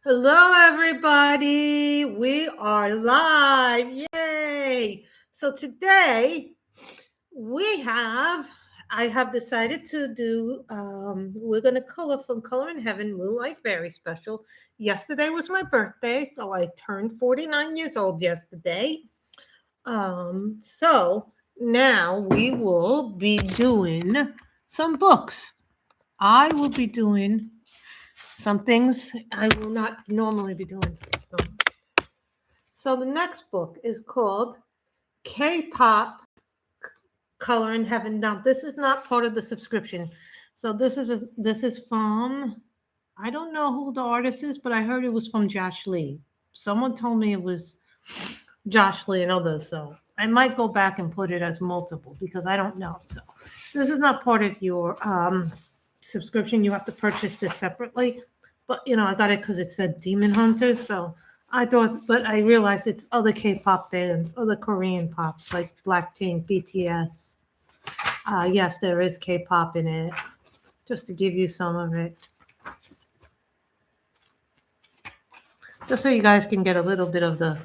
Hello, everybody. We are live. Yay. So today I have decided to do, we're going to color from Color in Heaven Moonlight Fairies special. Yesterday was my birthday, so I turned 49 years old yesterday. So now we will be doing some books. I will be doing some things I will not normally be doing. So the next book is called K-Pop Color in Heaven. Now, this is not part of the subscription. So this is from, I don't know who the artist is, but I heard it was from Josh Lee. Someone told me it was Josh Lee and others. So I might go back and put it as multiple because I don't know. So this is not part of your subscription. You have to purchase this separately. But, I got it because it said Demon Hunters. So I thought, but I realized it's other K-pop bands, other Korean pops like Blackpink, BTS. Yes, there is K-pop in it, just to give you some of it. Just so you guys can get a little bit of the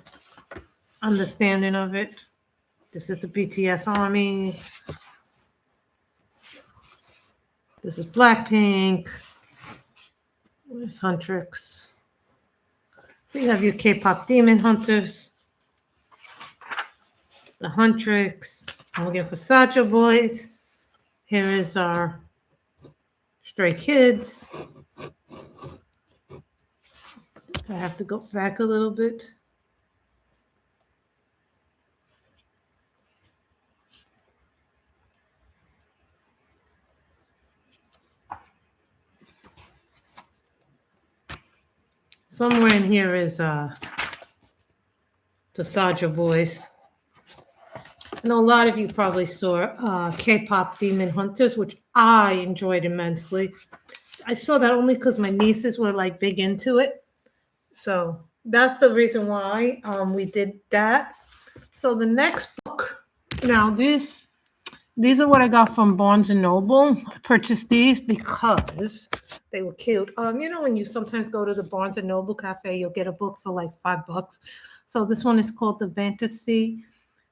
understanding of it. This is the BTS Army. This is Blackpink. There's Huntrix. So you have your K-pop Demon Hunters. The Huntrix. I'm looking for Sacha Boys. Here is our Stray Kids. I have to go back a little bit. Somewhere in here is the Sacha Boys. I know a lot of you probably saw K-pop Demon Hunters, which I enjoyed immensely. I saw that only because my nieces were like big into it. So that's the reason why we did that. So the next book, now these are what I got from Barnes & Noble. I purchased these because they were cute. When you sometimes go to the Barnes & Noble cafe, you'll get a book for like $5. So this one is called The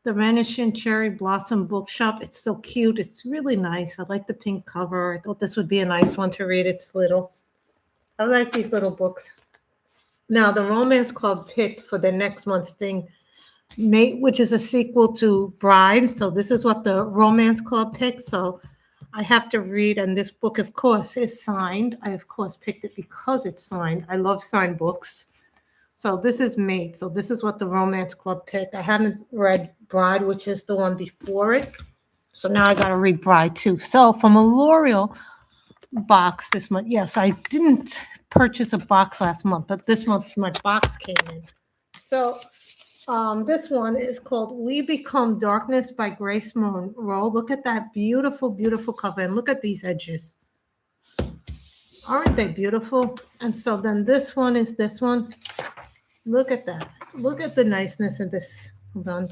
Vanishing Cherry Blossom Bookshop. It's so cute. It's really nice. I like the pink cover. I thought this would be a nice one to read. It's little. I like these little books. Now, the Romance Club picked for the next month's thing, Mate, which is a sequel to Bride. So this is what the Romance Club picked. So I have to read, and this book, of course, is signed. I, of course, picked it because it's signed. I love signed books. So this is Mate. So this is what the Romance Club picked. I haven't read Bride, which is the one before it. So now I got to read Bride, too. So from Allurial box this month. Yes, I didn't purchase a box last month, but this month my box came in. So this one is called We Become Darkness by Grace Monroe. Look at that beautiful, beautiful cover. And look at these edges. Aren't they beautiful? And so then this one is this one. Look at that. Look at the niceness of this. Hold on.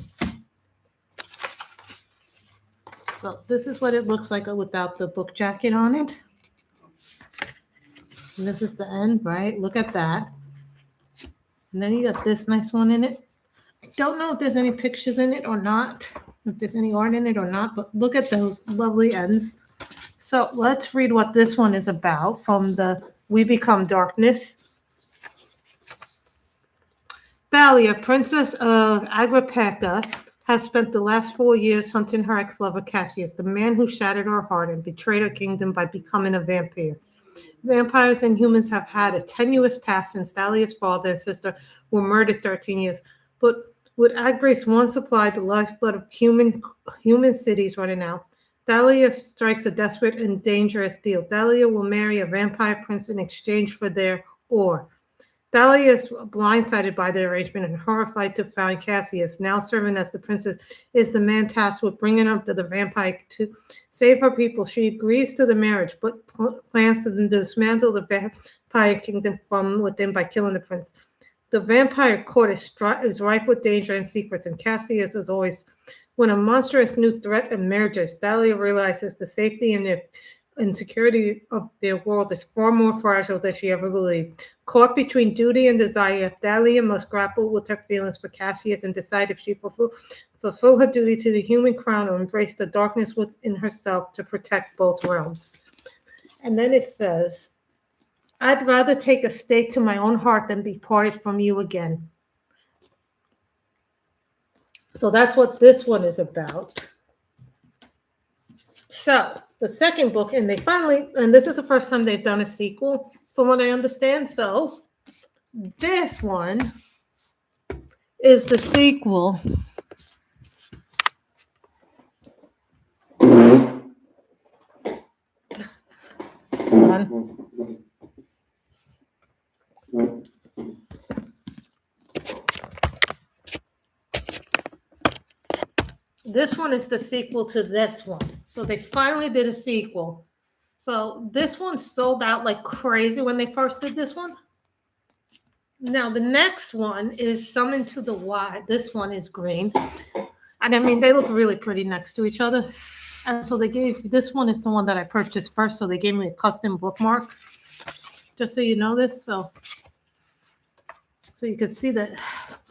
So this is what it looks like without the book jacket on it. And this is the end, right? Look at that. And then you got this nice one in it. I don't know if there's any pictures in it or not, if there's any art in it or not, but look at those lovely ends. So let's read what this one is about from the We Become Darkness. Thalia, Princess of Agrippa, has spent the last 4 years hunting her ex-lover Cassius, the man who shattered her heart and betrayed her kingdom by becoming a vampire. Vampires and humans have had a tenuous past since Thalia's father and sister were murdered 13 years. But with Agri's one supply, the lifeblood of human cities running out, Thalia strikes a desperate and dangerous deal. Thalia will marry a vampire prince in exchange for their ore. Thalia is blindsided by the arrangement and horrified to find Cassius, now serving as the princess, is the man tasked with bringing up to the vampire to save her people. She agrees to the marriage, but plans to dismantle the vampire kingdom from within by killing the prince. The vampire court is rife with danger and secrets, and Cassius is always. When a monstrous new threat emerges, Thalia realizes the safety and security of their world is far more fragile than she ever believed. Caught between duty and desire, Thalia must grapple with her feelings for Cassius and decide if she fulfill her duty to the human crown or embrace the darkness within herself to protect both realms. And then it says, I'd rather take a stake to my own heart than be parted from you again. So that's what this one is about. So the second book, and they finally, and this is the first time they've done a sequel, from what I understand. So this one is the sequel. This one is the sequel to this one. So they finally did a sequel. So this one sold out like crazy when they first did this one. Now the next one is Summoned to the Wild. This one is green. And I mean, they look really pretty next to each other. And so they gave, this one is the one that I purchased first. So they gave me a custom bookmark. Just so you know this. So you can see the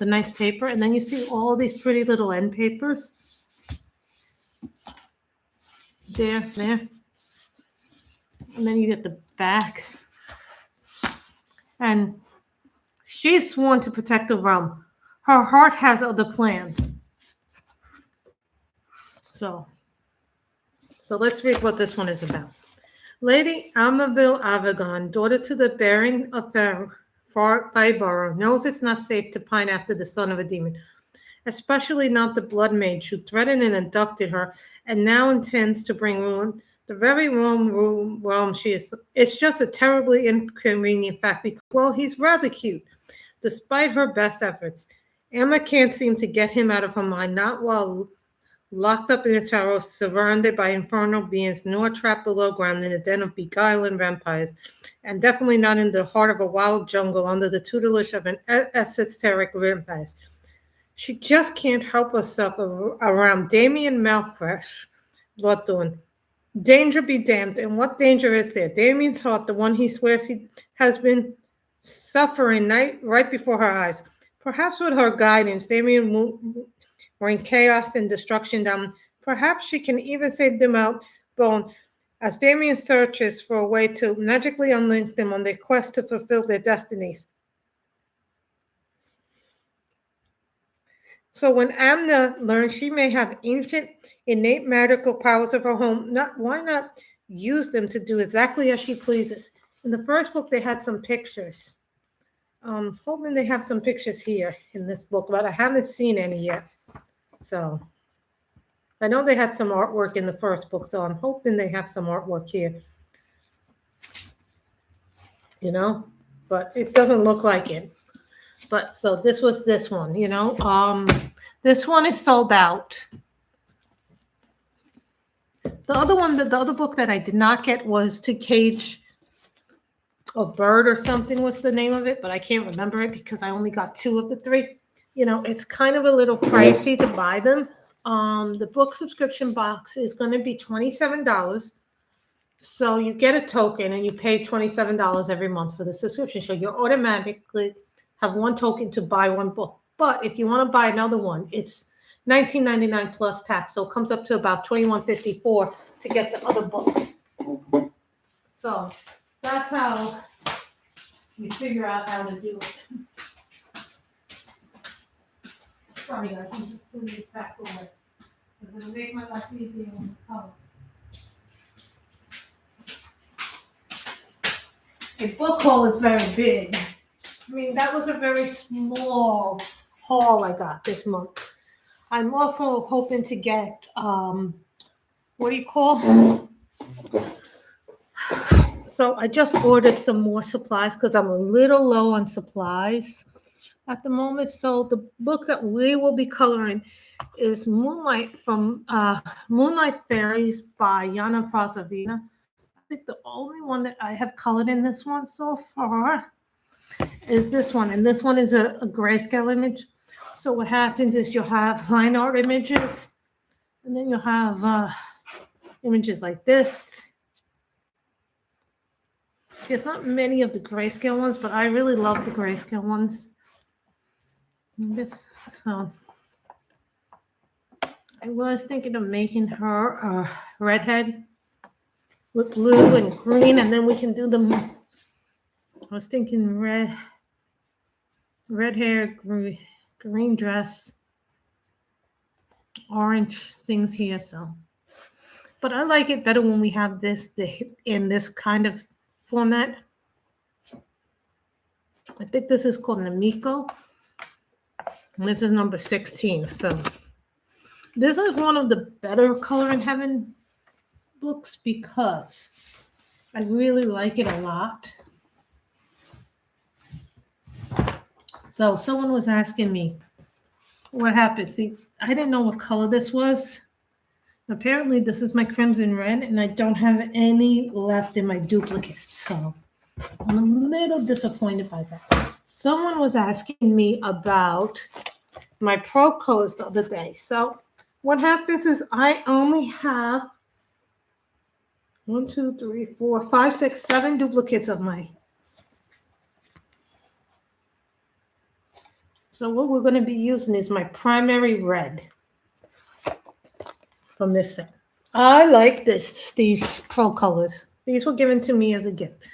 nice paper. And then you see all these pretty little end papers. There. And then you get the back. And she's sworn to protect the realm. Her heart has other plans. So let's read what this one is about. Lady Amabile Avagon, daughter to the Baron of Fireborough, knows it's not safe to pine after the son of a demon, especially not the blood mage who threatened and abducted her and now intends to bring ruin. The very realm she is. It's just a terribly inconvenient fact because, well, he's rather cute, despite her best efforts. Emma can't seem to get him out of her mind, not while locked up in a tower surrounded by infernal beings, nor trapped below ground in a den of beguiling vampires, and definitely not in the heart of a wild jungle under the tutelage of an esoteric vampires. She just can't help herself around Damien Malfresh, Bloodthorn. Danger be damned, and what danger is there? Damien's heart, the one he swears he has been suffering right before her eyes. Perhaps with her guidance, Damien bring chaos and destruction down. Perhaps she can even save them out bone as Damien searches for a way to magically unlink them on their quest to fulfill their destinies. So when Amna learns she may have ancient, innate magical powers of her home, why not use them to do exactly as she pleases? In the first book, they had some pictures. Hoping they have some pictures here in this book, but I haven't seen any yet. So I know they had some artwork in the first book, so I'm hoping they have some artwork here. You know, but it doesn't look like it. But so this was this one, you know. This one is sold out. The other one, the other book that I did not get was To Cage a Bird or something was the name of it, but I can't remember it because I only got 2 of the 3. You know, it's kind of a little pricey to buy them. The book subscription box is going to be $27. So you get a token and you pay $27 every month for the subscription. So you automatically have 1 token to buy 1 book. But if you want to buy another one, it's $19.99 plus tax. So it comes up to about $21.54 to get the other books. So that's how you figure out how to do it. Sorry, guys, I'm just putting it back away. I'm going to make my life easier on the color. A book haul is very big. I mean, that was a very small haul I got this month. I'm also hoping to get, what do you call? So I just ordered some more supplies because I'm a little low on supplies at the moment. So the book that we will be coloring is Moonlight Fairies by Janna Prosovina. I think the only one that I have colored in this one so far is this one. And this one is a grayscale image. So what happens is you'll have line art images, and then you'll have images like this. There's not many of the grayscale ones, but I really love the grayscale ones. So I was thinking of making her a redhead with blue and green, and then we can do them. I was thinking red hair, green dress, orange things here. So, but I like it better when we have this in this kind of format. I think this is called Namiko, and this is number 16. So this is one of the better Color in Heaven books because I really like it a lot. So someone was asking me what happened. See, I didn't know what color this was. Apparently this is my Crimson Red, and I don't have any left in my duplicates. So I'm a little disappointed by that. Someone was asking me about my Pro colors the other day. So what happens is I only have 1, 2, 3, 4, 5, 6, 7 duplicates of my. So what we're going to be using is my primary red from this set. I like these Pro colors. These were given to me as a gift.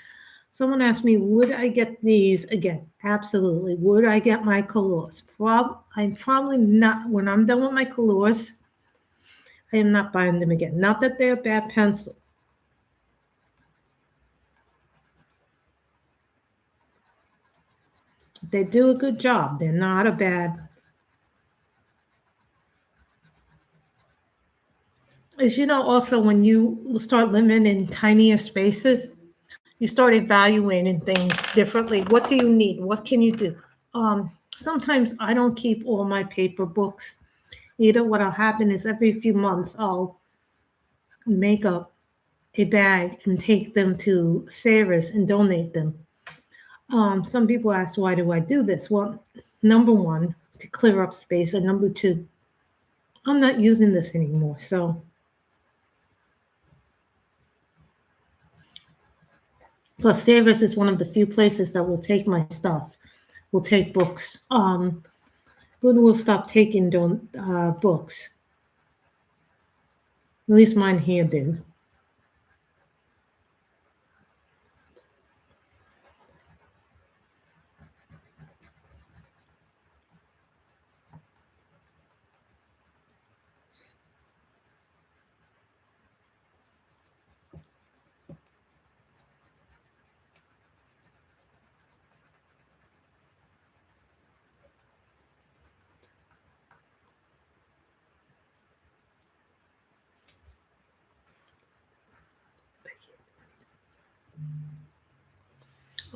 Someone asked me, would I get these again? Absolutely. Would I get my colors? I'm probably not. When I'm done with my colors, I am not buying them again. Not that they're a bad pencil. They do a good job. They're not a bad. As you know, also when you start living in tinier spaces, you start evaluating things differently. What do you need? What can you do? Sometimes I don't keep all my paper books. Either what'll happen is every few months I'll make up a bag and take them to Sarah's and donate them. Some people ask, why do I do this? Well, number one, to clear up space, and number two, I'm not using this anymore. So plus Sarah's is one of the few places that will take my stuff, will take books. Good will stop taking books. At least mine here did.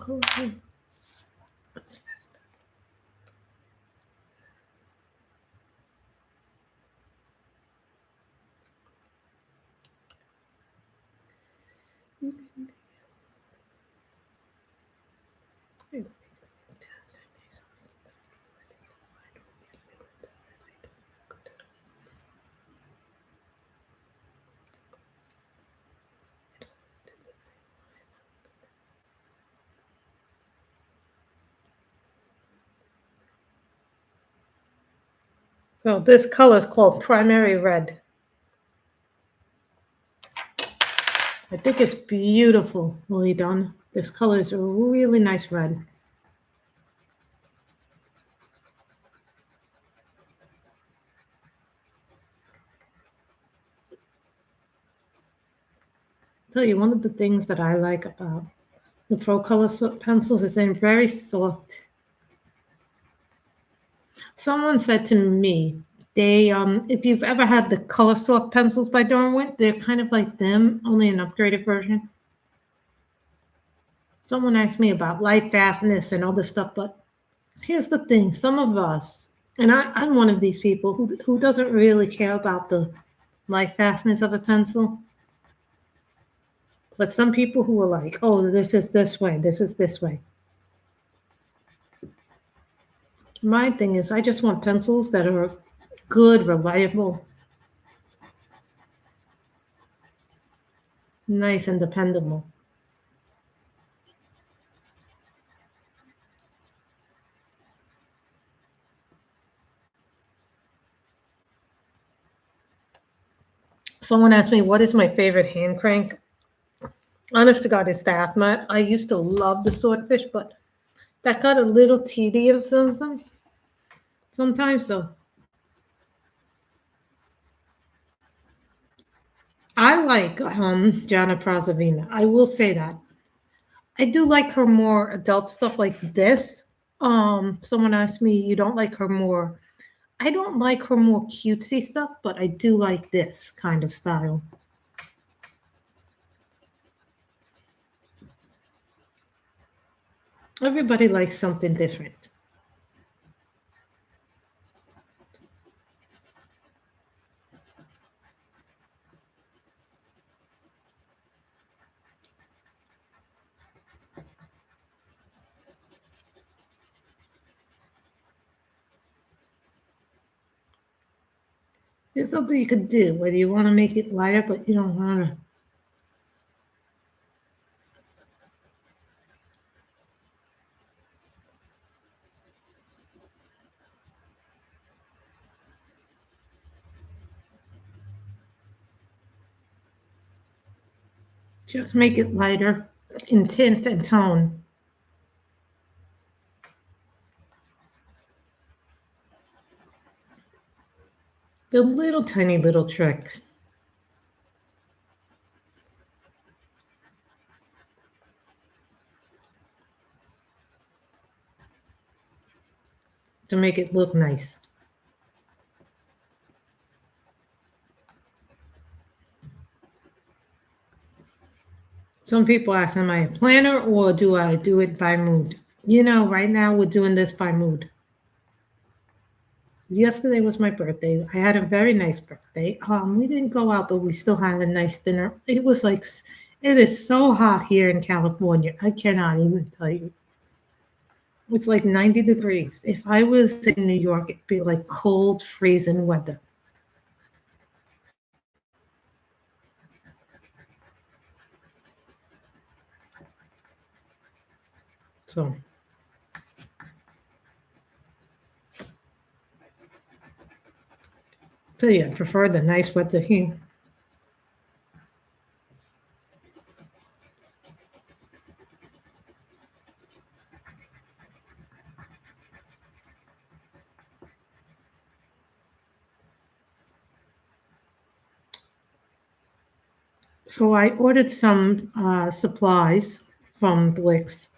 Okay. That's fast. So this color is called Primary Red. I think it's beautifully done. This color is a really nice red. I'll tell you, one of the things that I like about the Procolor pencils is they're very soft. Someone said to me, if you've ever had the Color Soft pencils by Derwent, they're kind of like them, only an upgraded version. Someone asked me about light fastness and all this stuff, but here's the thing. Some of us, and I'm one of these people who doesn't really care about the light fastness of a pencil. But some people who are like, oh, this is this way, this is this way. My thing is I just want pencils that are good, reliable, nice, and dependable. Someone asked me, what is my favorite hand crank? Honest to God, it's the Afmat. I used to love the swordfish, but that got a little tedious sometimes. So I like Janna Prosovina. I will say that. I do like her more adult stuff like this. Someone asked me, you don't like her more. I don't like her more cutesy stuff, but I do like this kind of style. Everybody likes something different. There's something you could do, whether you want to make it lighter, but you don't want to just make it lighter in tint and tone. The little tiny little trick. To make it look nice. Some people ask, am I a planner or do I do it by mood? You know, right now we're doing this by mood. Yesterday was my birthday. I had a very nice birthday. We didn't go out, but we still had a nice dinner. It was like, it is so hot here in California. I cannot even tell you. It's like 90 degrees. If I was in New York, it'd be like cold, freezing weather. So yeah, I prefer the nice weather here. So I ordered some supplies from Blix.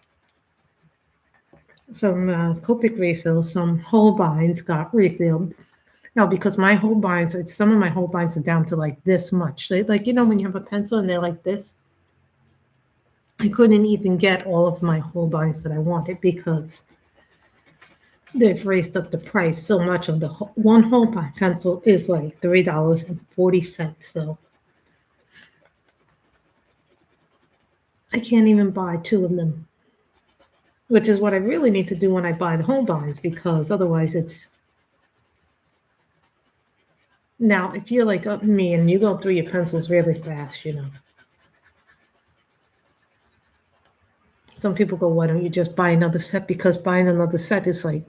Some Copic refills, some Holbeins got refilled. Now, because my Holbeins, some of my Holbeins are down to like this much. They, like, you know, when you have a pencil and they're like this, I couldn't even get all of my Holbeins that I wanted because they've raised up the price so much. Of the one Holbein pencil is like $3.40. So I can't even buy two of them, which is what I really need to do when I buy the Holbeins, because otherwise it's. Now, if you're like me and you go through your pencils really fast, you know. Some people go, why don't you just buy another set? Because buying another set is like.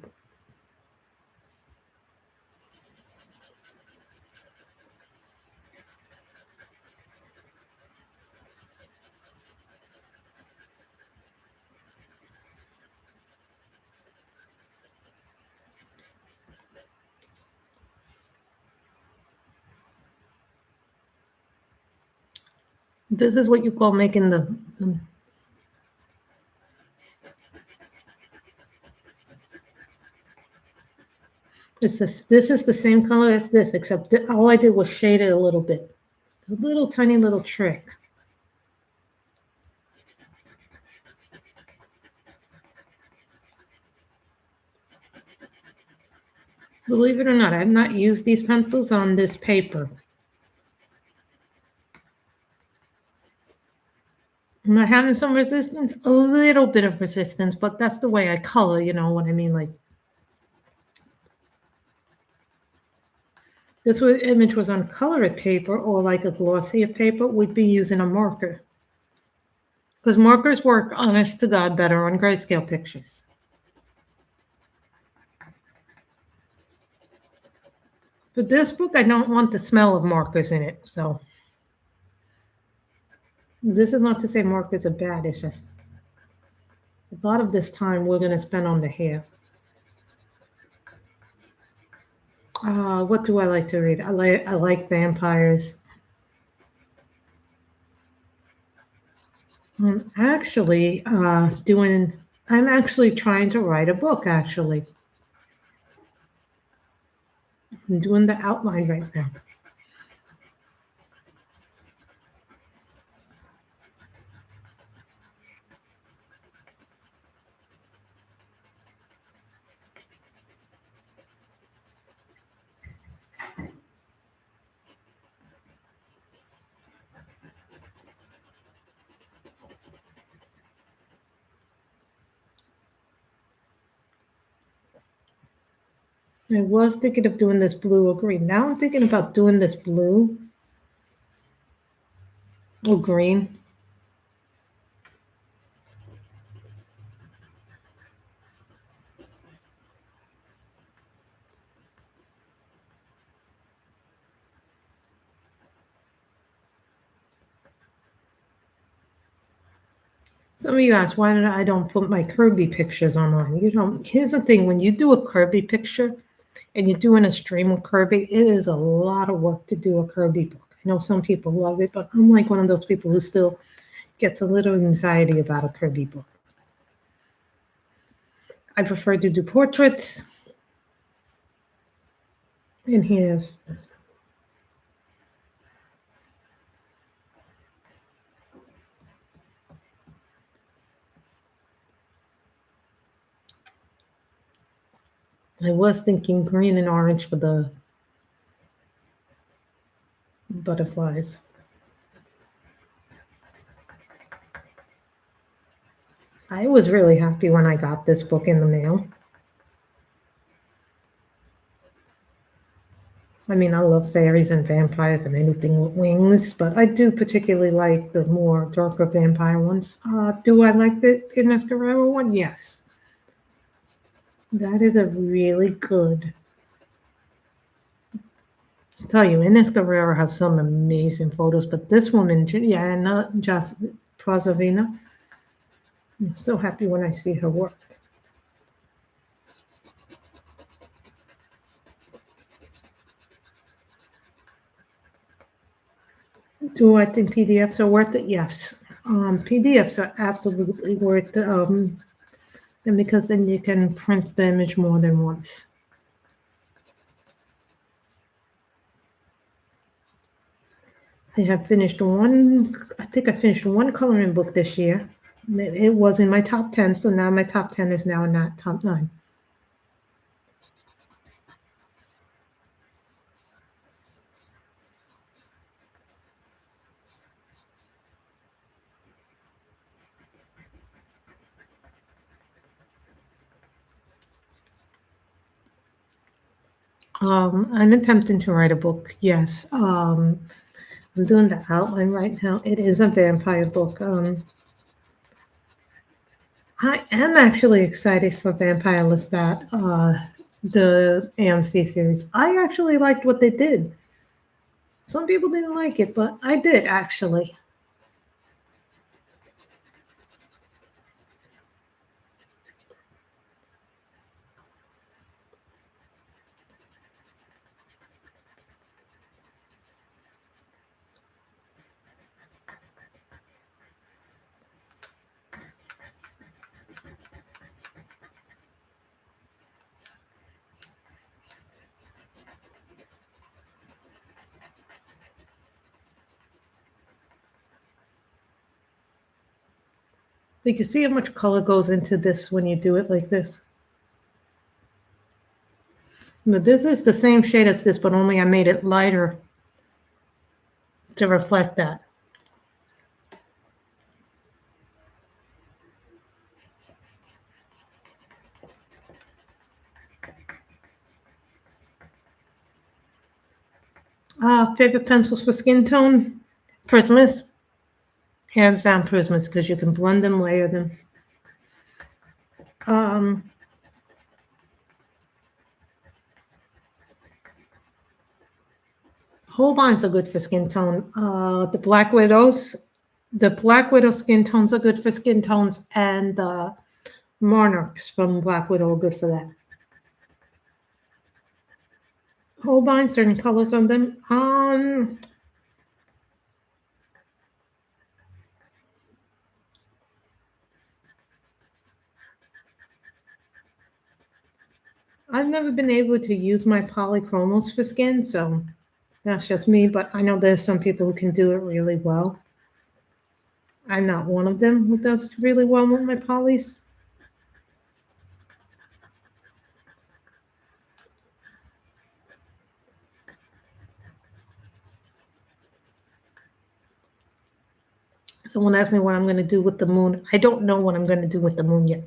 This is what you call making the this is the same color as this, except all I did was shade it a little bit. A little tiny little trick. Believe it or not, I have not used these pencils on this paper. Am I having some resistance? A little bit of resistance, but that's the way I color, you know what I mean? Like, this image was on colored paper or like a glossier paper, we'd be using a marker. Because markers work, honest to God, better on grayscale pictures. For this book, I don't want the smell of markers in it, so. This is not to say markers are bad. It's just a lot of this time we're going to spend on the hair. What do I like to read? I like vampires. I'm actually I'm actually trying to write a book, actually. I'm doing the outline right now. I was thinking of doing this blue or green. Now I'm thinking about doing this blue or green. Some of you ask why I don't put my Kirby pictures online. You don't. Here's the thing: when you do a Kirby picture and you're doing a stream with Kirby, it is a lot of work to do a Kirby book. I know some people love it, but I'm like one of those people who still gets a little anxiety about a Kirby book. I prefer to do portraits. And here's I was thinking green and orange for the butterflies. I was really happy when I got this book in the mail. I mean, I love fairies and vampires and anything with wings, but I do particularly like the more darker vampire ones. Do I like the Ines Guerrero one? Yes. That is a really good. I'll tell you, Ines Guerrero has some amazing photos, but this woman, Janna Prosovina, I'm so happy when I see her work. Do I think PDFs are worth it? Yes. PDFs are absolutely worth it, and because then you can print the image more than once. I have finished I think I finished one coloring book this year. It was in my top 10, so now my top 10 is now in that top 9. I'm attempting to write a book, yes. I'm doing the outline right now. It is a vampire book. I am actually excited for Vampire Lestat, the AMC series. I actually liked what they did. Some people didn't like it, but I did actually. You can see how much color goes into this when you do it like this. But this is the same shade as this, but only I made it lighter to reflect that. Favorite pencils for skin tone? Prismas. Hands down Prismas, because you can blend them, layer them. Whole lines are good for skin tone. The Black Widows The Black Widow skin tones are good for skin tones, and the Monarchs from Black Widow are good for that. Holbein, certain colors on them. I've never been able to use my polychromos for skin, so that's just me, but I know there's some people who can do it really well. I'm not one of them who does it really well with my polys. Someone asked me what I'm going to do with the moon. I don't know what I'm going to do with the moon yet.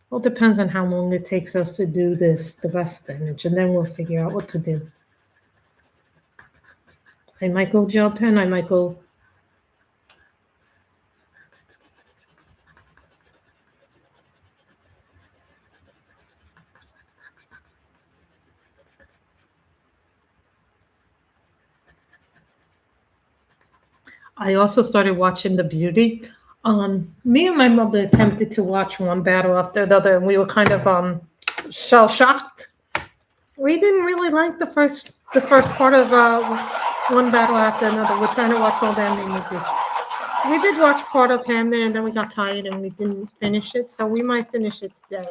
Well, it depends on how long it takes us to do this, the rest image, and then we'll figure out what to do. I might go gel pen, I might go... I also started watching The Beauty. Me and my mother attempted to watch one battle after the other, and we were kind of shell-shocked. We didn't really like the first part of one battle after another. We're trying to watch all the anime movies. We did watch part of Hamden, and then we got tired and we didn't finish it, so we might finish it today.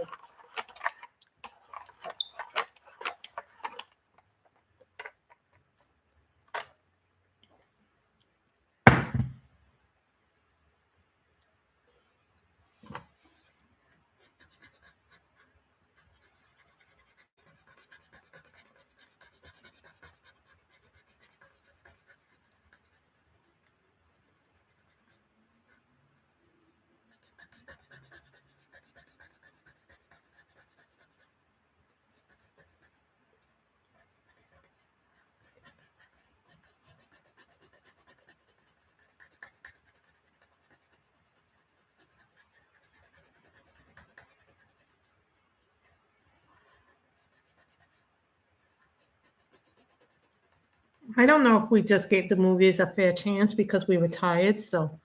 I don't know if we just gave the movies a fair chance because we were tired, so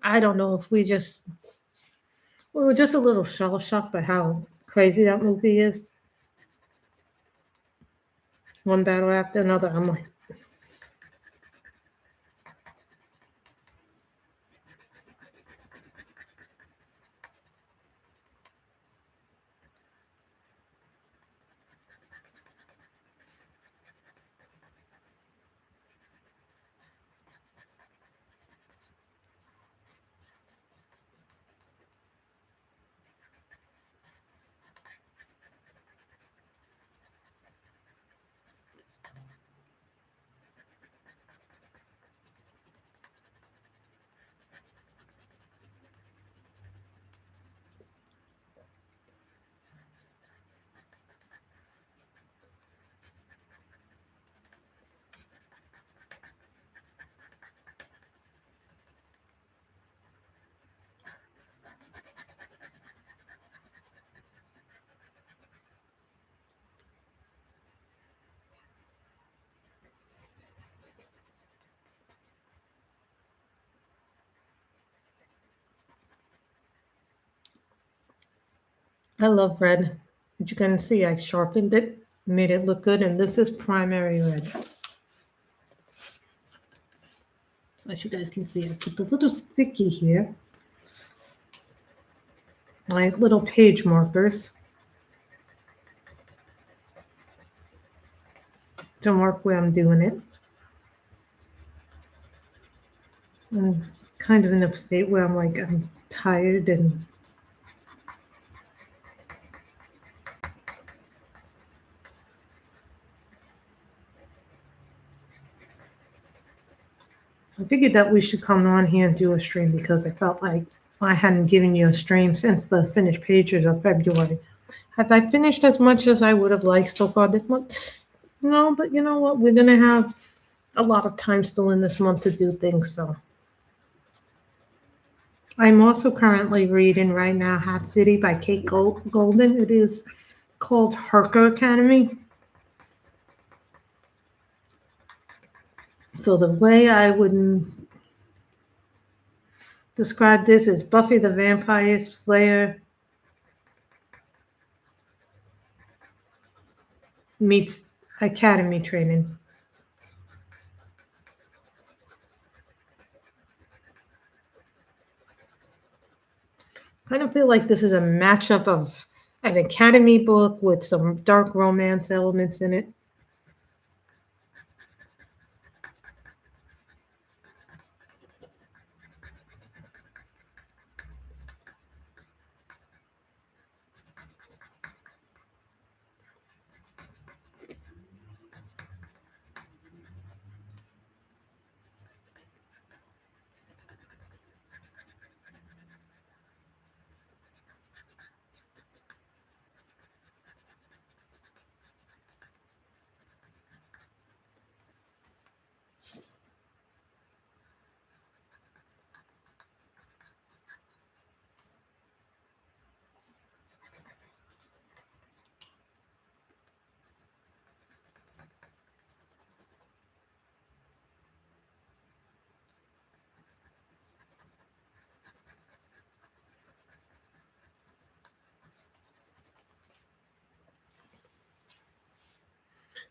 I don't know if we were just a little shell-shocked by how crazy that movie is. One battle after another, I'm like... I love red. As you can see, I sharpened it, made it look good, and this is primary red. So as you guys can see, I put the little sticky here, my little page markers to mark where I'm doing it. I'm kind of in a state where I'm tired and I figured that we should come on here and do a stream because I felt like I hadn't given you a stream since the finished pages of February. Have I finished as much as I would have liked so far this month? No, but you know what? We're going to have a lot of time still in this month to do things, so. I'm also currently reading right now Half City by Kate Golden. It is called Herker Academy. So the way I would describe this as Buffy the Vampire Slayer meets academy training. I kind of feel like this is a matchup of an academy book with some dark romance elements in it.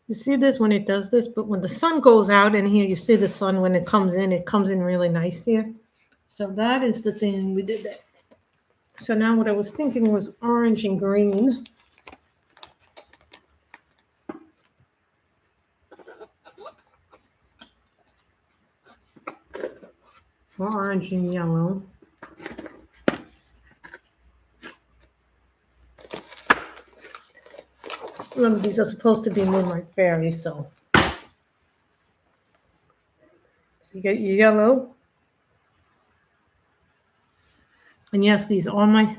You see this when it does this, but when the sun goes out in here, you see the sun when it comes in really nice here. So that is the thing we did that. So now what I was thinking was orange and green. For orange and yellow. Remember, these are supposed to be Moonlight Fairies, so you get your yellow. And yes, these are my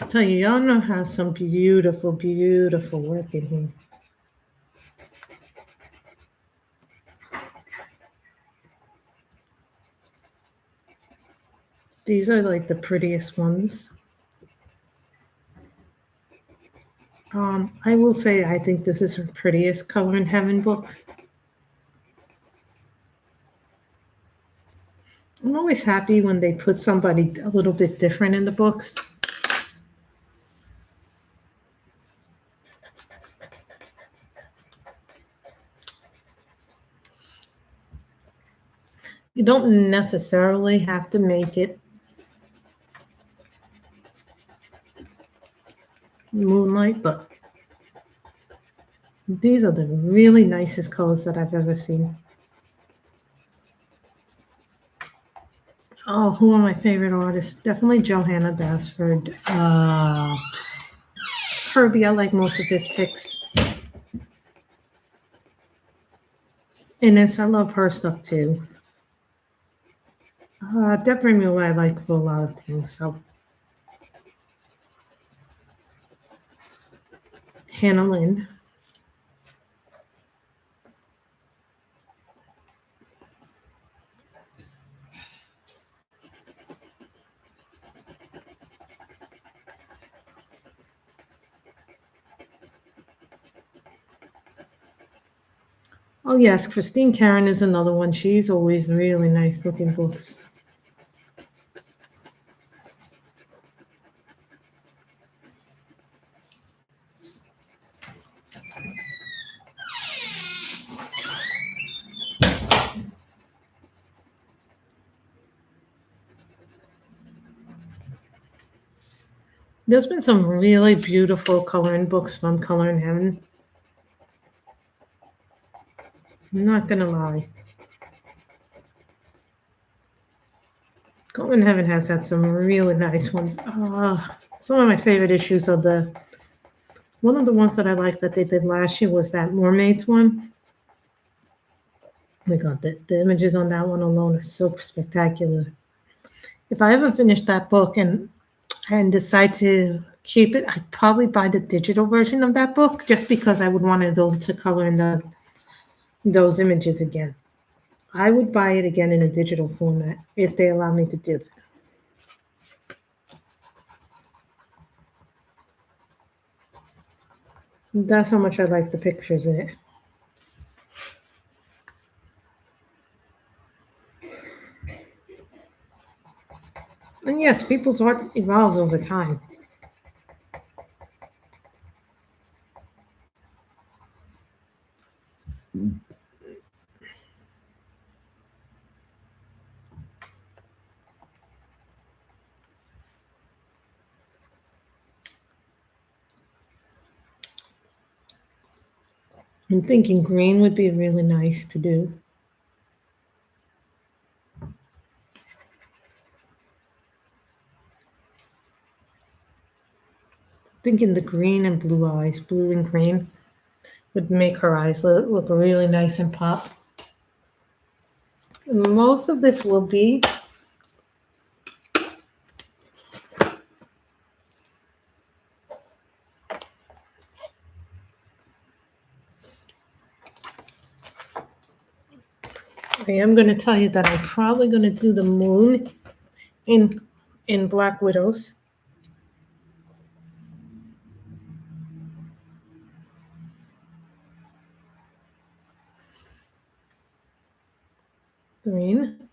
I tell you, Janna has some beautiful, beautiful work in here. These are like the prettiest ones. I will say I think this is her prettiest Color in Heaven book. I'm always happy when they put somebody a little bit different in the books. You don't necessarily have to make it Moonlight, but these are the really nicest colors that I've ever seen. Oh, who are my favorite artists? Definitely Johanna Basford. Herbie, I like most of his picks. Ines, I love her stuff too. Deborah Miller, I like for a lot of things. So Hannah Lynn. Oh yes, Christine Karen is another one. She's always really nice looking books. There's been some really beautiful coloring books from Color in Heaven. I'm not gonna lie. Color in Heaven has had some really nice ones. Some of my favorite issues are one of the ones that I liked that they did last year was that Mermaids one. Oh my God, the images on that one alone are so spectacular. If I ever finish that book and decide to keep it, I'd probably buy the digital version of that book just because I would want those to color in those images again. I would buy it again in a digital format if they allow me to do that. That's how much I like the pictures in it. And yes, people's art evolves over time. I'm thinking green would be really nice to do. Thinking the green and blue eyes, blue and green, would make her eyes look really nice and pop. Most of this will be I am going to tell you that I'm probably going to do the moon in Black Widows. Green.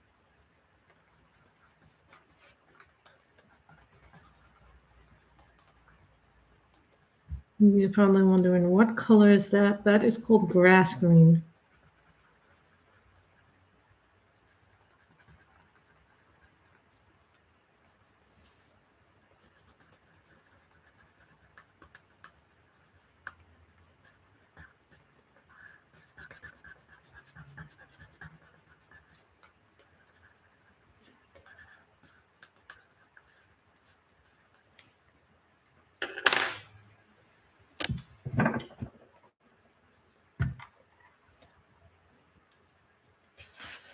You're probably wondering what color is that? That is called grass green.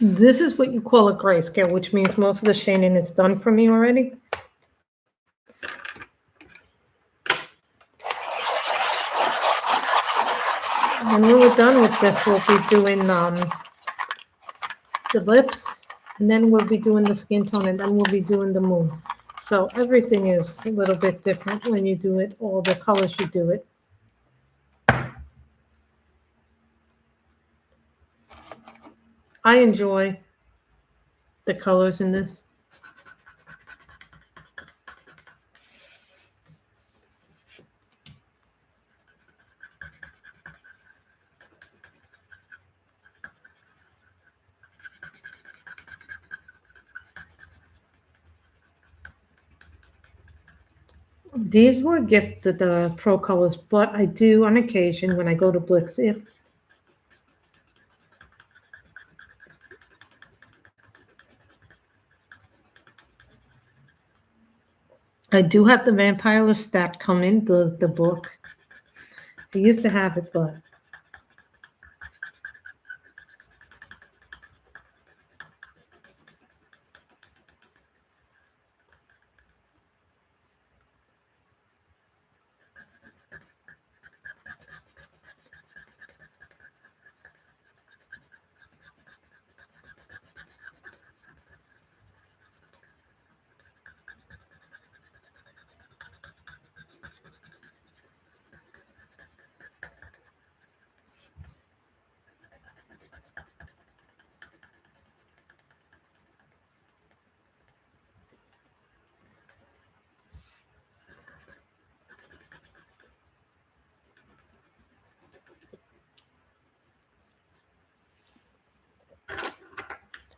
This is what you call a grayscale, which means most of the shading is done for me already. And when we're done with this, we'll be doing the lips, and then we'll be doing the skin tone, and then we'll be doing the moon. So everything is a little bit different when you do it, all the colors you do it. I enjoy the colors in this. These were gifted the Pro Colors, but I do on occasion when I go to Blix, if I do have the Vampire Lestat come in the book. I used to have it, but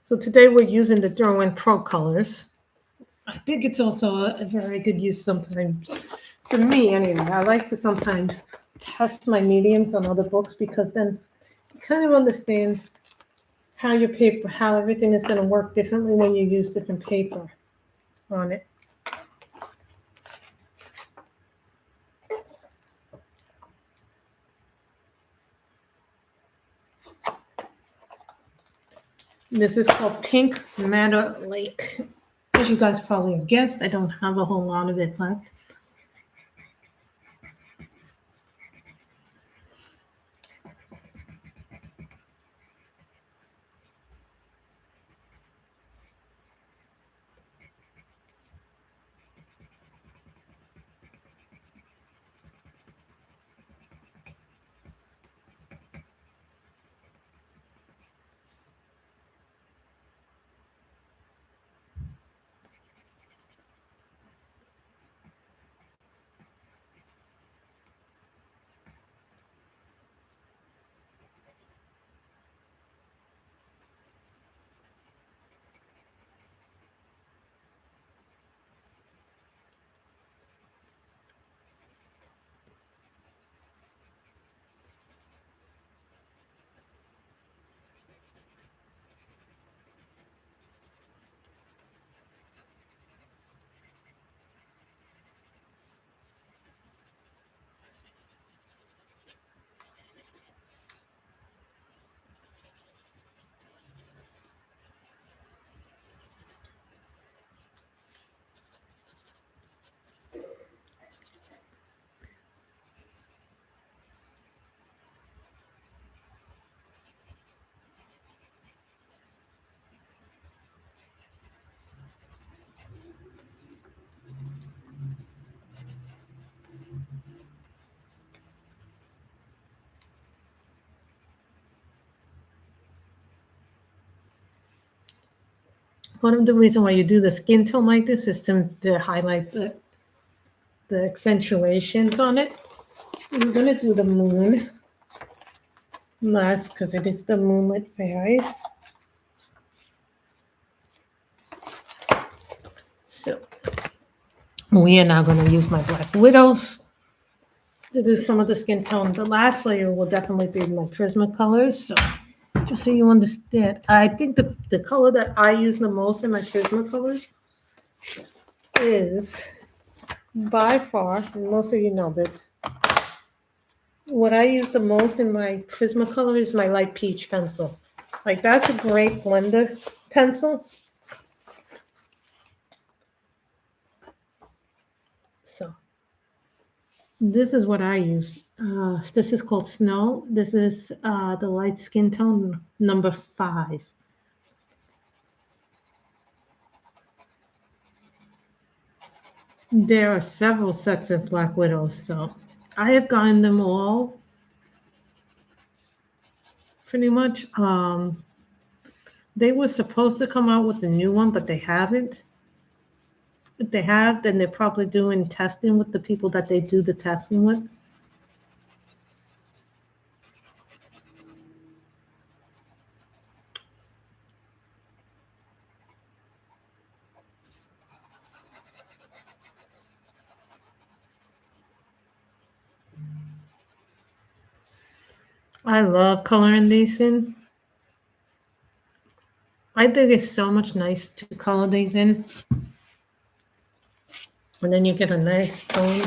so today we're using the Derwent Procolors. I think it's also a very good use sometimes for me anyway. I like to sometimes test my mediums on other books because then you kind of understand how your paper, how everything is going to work differently when you use different paper on it. This is called Pink Matter Lake. As you guys probably have guessed, I don't have a whole lot of it left. Part of the reason why you do the skin tone like this is to highlight the accentuations on it. I'm going to do the moon last because it is the Moonlight Fairies. So we are now going to use my Black Widows to do some of the skin tone. The last layer will definitely be my Prismacolors. So just so you understand, I think the color that I use the most in my Prismacolors is by far, and most of you know this, what I use the most in my Prismacolor is my light peach pencil. Like, that's a great blender pencil. So this is what I use. This is called Snow. This is the light skin tone number 5. There are several sets of Black Widows, so I have gotten them all pretty much. They were supposed to come out with a new one, but they haven't. If they have, then they're probably doing testing with the people that they do the testing with. I love coloring these in. I think it's so much nice to color these in. And then you get a nice tone.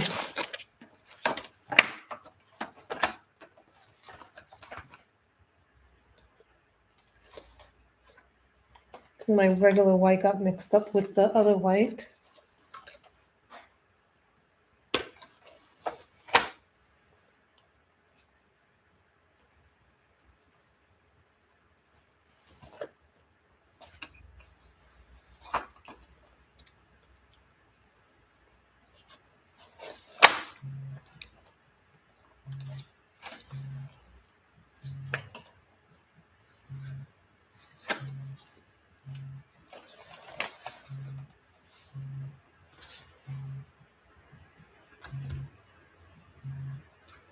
My regular white got mixed up with the other white.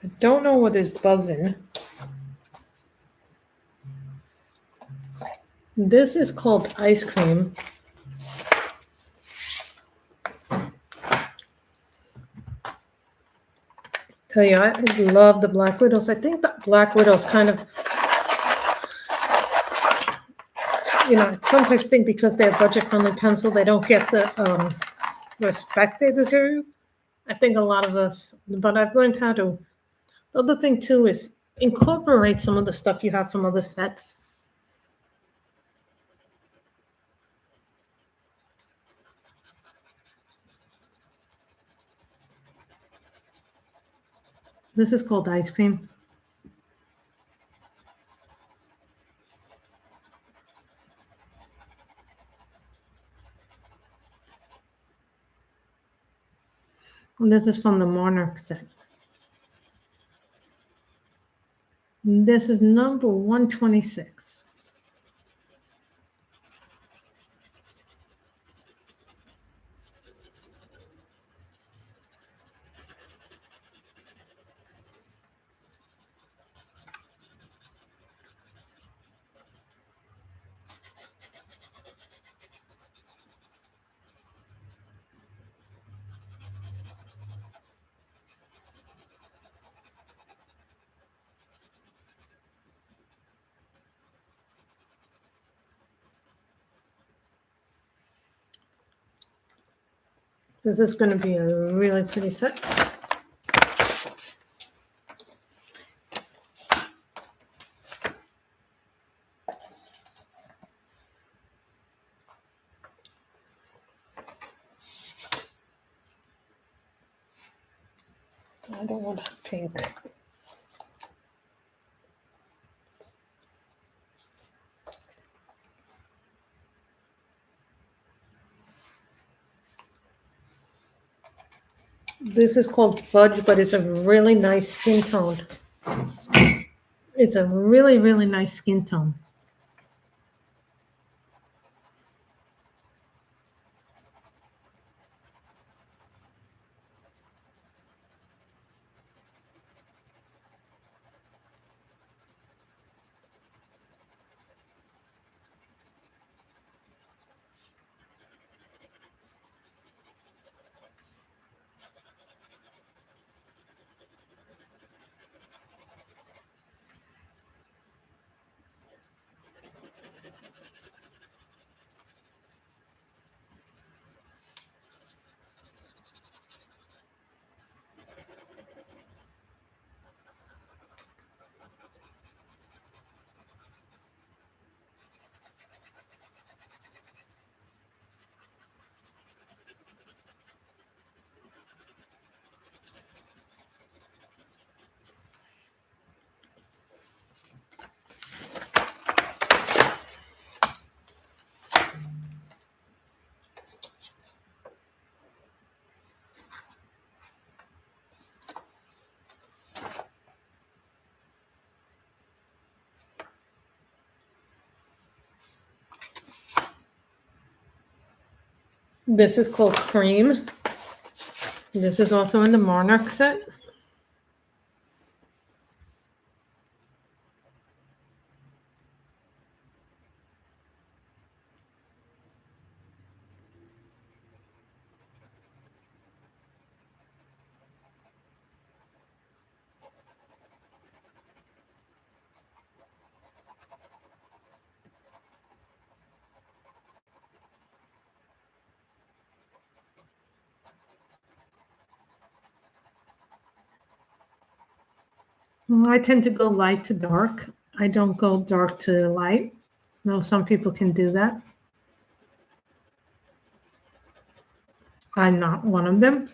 I don't know what is buzzing. This is called ice cream. Tell you, I love the Black Widows. I think the Black Widows kind of, sometimes think because they're budget-friendly pencil, they don't get the respect they deserve. I think a lot of us, but I've learned how to. The other thing too is incorporate some of the stuff you have from other sets. This is called ice cream. And this is from the Monarch set. This is number 126. This is going to be a really pretty set. I don't want pink. This is called Fudge, but it's a really nice skin tone. It's a really, really nice skin tone. This is called Cream. This is also in the Monarch set. I tend to go light to dark. I don't go dark to light. No, some people can do that. I'm not one of them.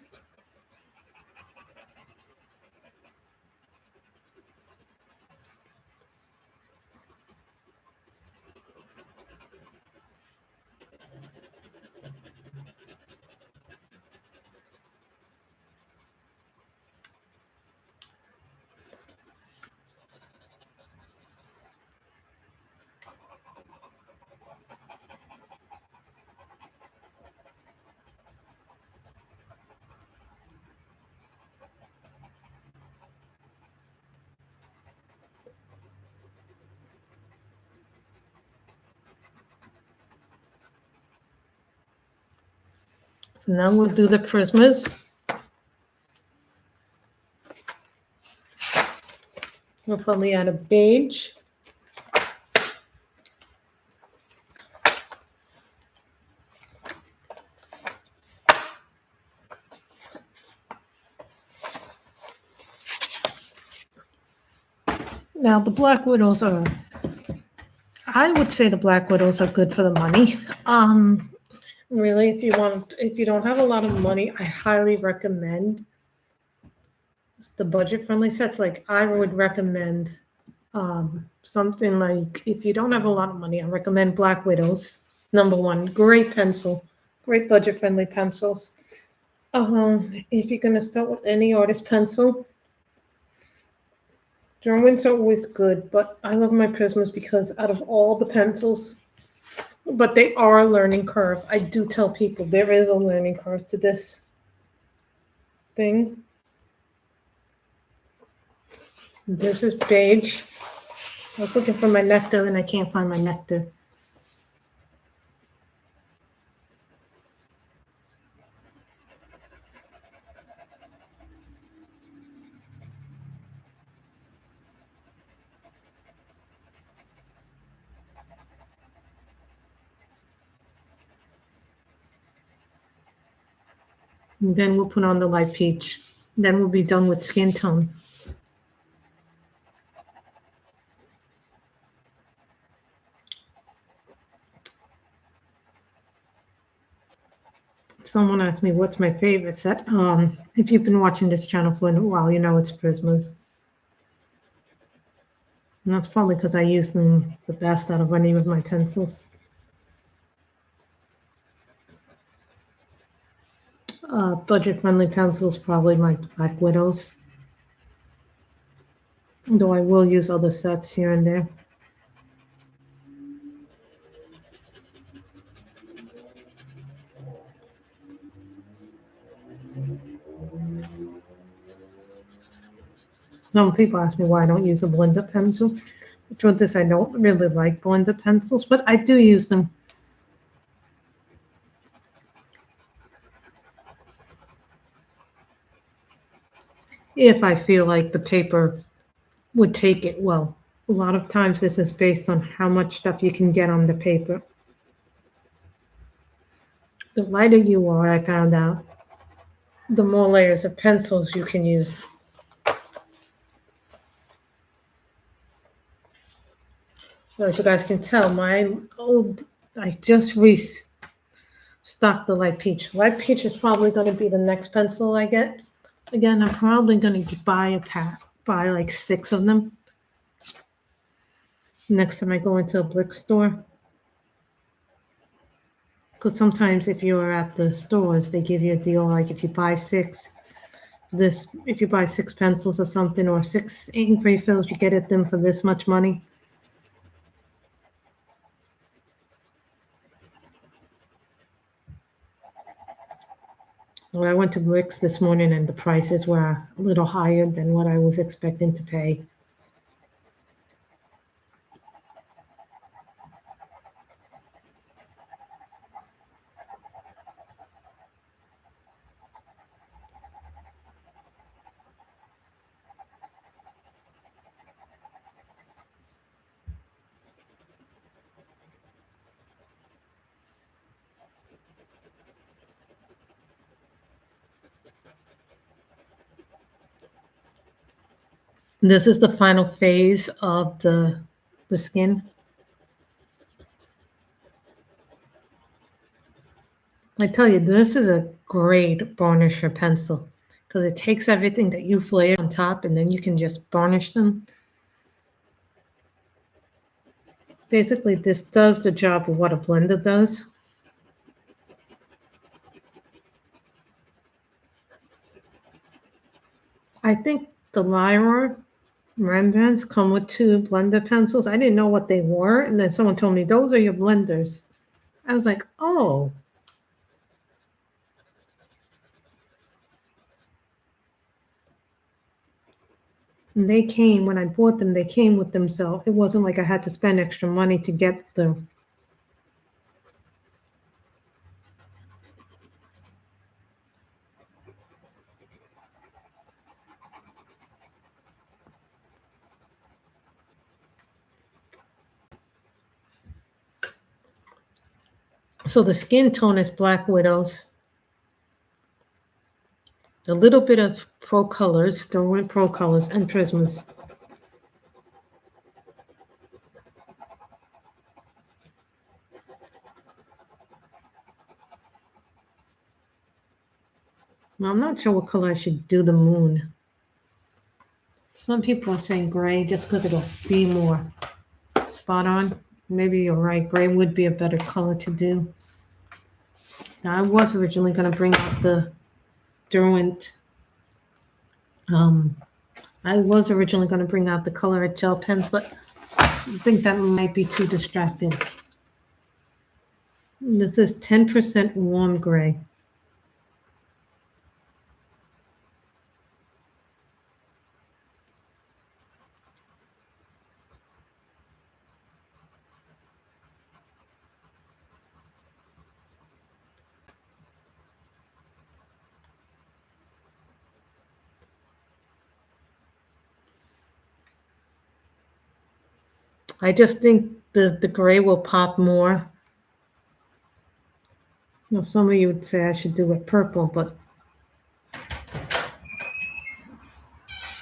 So now we'll do the prismas. We'll probably add a beige. Now the Black Widows are, I would say the Black Widows are good for the money. Really, if you don't have a lot of money, I highly recommend the budget-friendly sets. Like I would recommend something like, if you don't have a lot of money, I recommend Black Widows. Number one, great pencil, great budget-friendly pencils. If you're gonna start with any artist pencil, Derwents are always good, but I love my Prismas because out of all the pencils, but they are a learning curve. I do tell people there is a learning curve to this thing. This is beige. I was looking for my nectar and I can't find my nectar. And then we'll put on the light peach. Then we'll be done with skin tone. Someone asked me what's my favorite set. If you've been watching this channel for a while, you know it's Prismas. And that's probably because I use them the best out of any of my pencils. Budget-friendly pencils, probably my Black Widows. Though I will use other sets here and there. Some people ask me why I don't use a blender pencil. The truth is I don't really like blender pencils, but I do use them. If I feel like the paper would take it well. A lot of times this is based on how much stuff you can get on the paper. The lighter you are, I found out, the more layers of pencils you can use. So as you guys can tell, I just restocked the light peach. Light peach is probably going to be the next pencil I get. Again, I'm probably going to buy a pack, buy like 6 of them. Next time I go into a Blick store. Because sometimes if you're at the stores, they give you a deal like if you buy 6, if you buy 6 pencils or something, or 6 ink refills, you get them for this much money. Well, I went to Bricks this morning and the prices were a little higher than what I was expecting to pay. This is the final phase of the skin. I tell you, this is a great varnisher pencil because it takes everything that you've layered on top and then you can just varnish them. Basically, this does the job of what a blender does. I think the Lyra Rembrandts come with 2 blender pencils. I didn't know what they were, and then someone told me, those are your blenders. I was like, oh. And they came, when I bought them, they came with them, so it wasn't like I had to spend extra money to get them. So the skin tone is Black Widows. A little bit of Procolors, Derwent Procolors, and Prismas. Now, I'm not sure what color I should do the moon. Some people are saying gray just because it'll be more spot on. Maybe you're right. Gray would be a better color to do. Now, I was originally going to bring out the Derwent. I was originally going to bring out the color gel pens, but I think that might be too distracting. This is 10% warm gray. I just think the gray will pop more. You know, some of you would say I should do it purple, but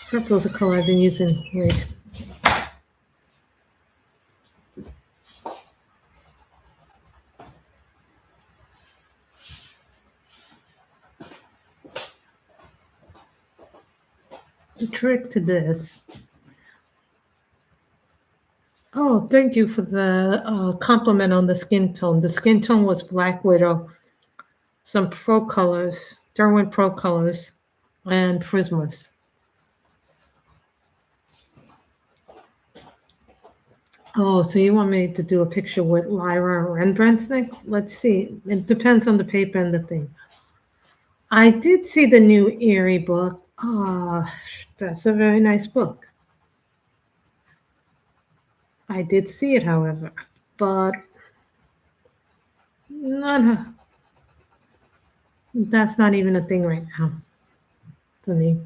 purple is a color I've been using. Wait. The trick to this. Oh, thank you for the compliment on the skin tone. The skin tone was Black Widow, some Procolors, Derwent Procolors, and Prismas. Oh, so you want me to do a picture with Lyra Rembrandts next? Let's see. It depends on the paper and the thing. I did see the new Erie book. Ah, that's a very nice book. I did see it, however, but that's not even a thing right now to me.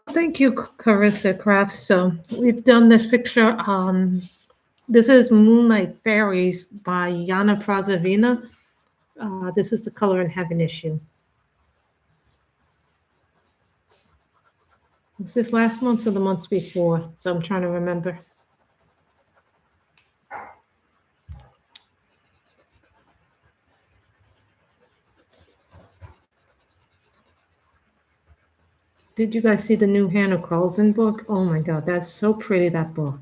Thank you, Carissa Crafts. So we've done this picture. This is Moonlight Fairies by Janna Prosovina. This is the Color in Heaven issue. Was this last month or the months before? So I'm trying to remember. Did you guys see the new Hannah Carlson book? Oh my God, that's so pretty, that book.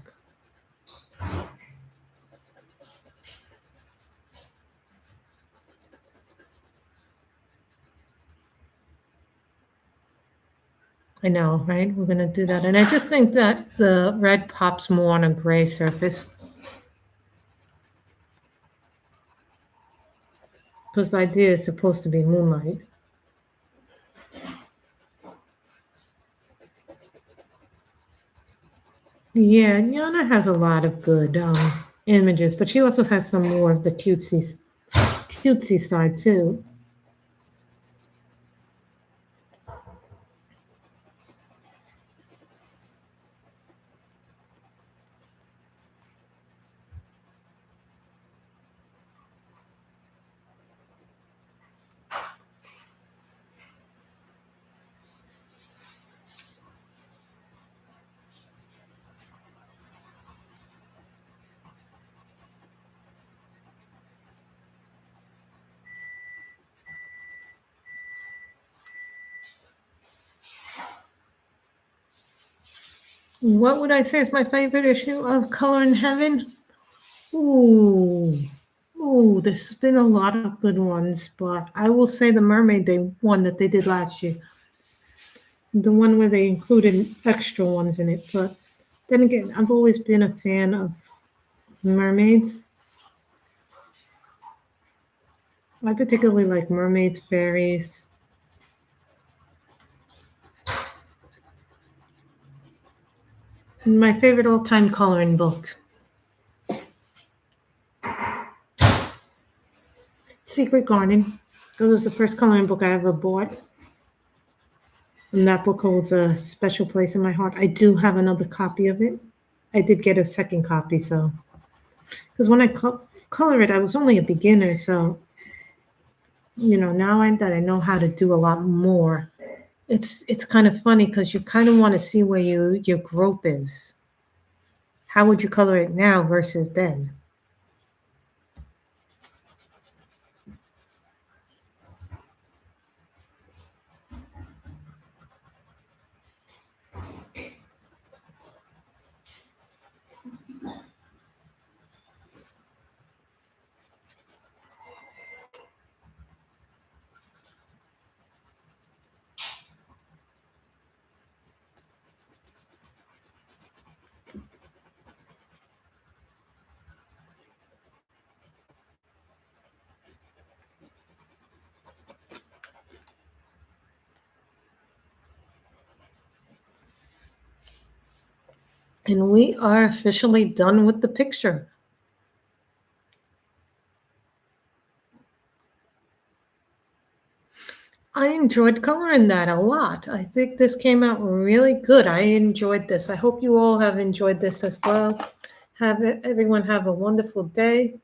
I know, right? We're going to do that. And I just think that the red pops more on a gray surface. Because the idea is supposed to be moonlight. Yeah, Yana has a lot of good images, but she also has some more of the cutesy side too. What would I say is my favorite issue of Color in Heaven? Ooh, there's been a lot of good ones, but I will say the Mermaid one that they did last year. The one where they included extra ones in it. But then again, I've always been a fan of mermaids. I particularly like mermaids, fairies. My favorite all-time coloring book. Secret Garden. That was the first coloring book I ever bought. And that book holds a special place in my heart. I do have another copy of it. I did get a second copy, so. Because when I color it, I was only a beginner, so. You know, now that I know how to do a lot more, it's kind of funny because you kind of want to see where your growth is. How would you color it now versus then? And we are officially done with the picture. I enjoyed coloring that a lot. I think this came out really good. I enjoyed this. I hope you all have enjoyed this as well. Everyone have a wonderful day.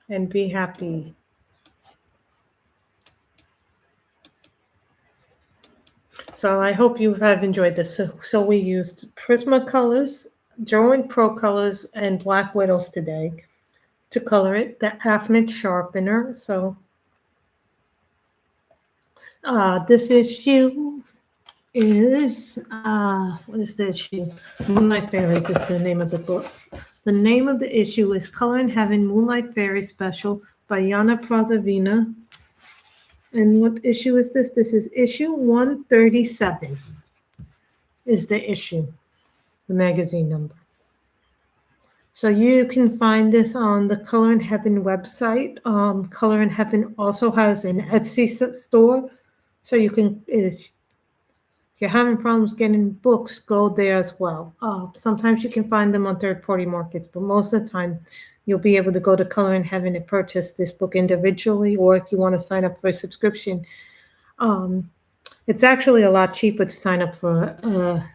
And be happy. So I hope you have enjoyed this. So we used Prismacolors, Derwent Procolors, and Black Widows today to color it. The Afmat Sharpener. So this issue is, what is the issue? Moonlight Fairies is the name of the book. The name of the issue is Color in Heaven Moonlight Fairies Special by Janna Prosovina. And what issue is this? This is issue 137 is the issue, the magazine number. So you can find this on the Color in Heaven website. Color in Heaven also has an Etsy store. So you can, if you're having problems getting books, go there as well. Sometimes you can find them on third-party markets, but most of the time you'll be able to go to Color in Heaven and purchase this book individually, or if you want to sign up for a subscription. It's actually a lot cheaper to sign up for a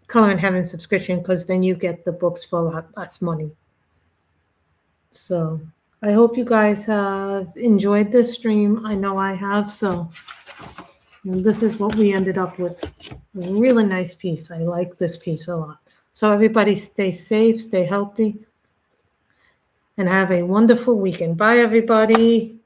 Color in Heaven subscription because then you get the books for a lot less money. So I hope you guys have enjoyed this stream. I know I have, so this is what we ended up with. A really nice piece. I like this piece a lot. So everybody stay safe, stay healthy, and have a wonderful weekend. Bye, everybody.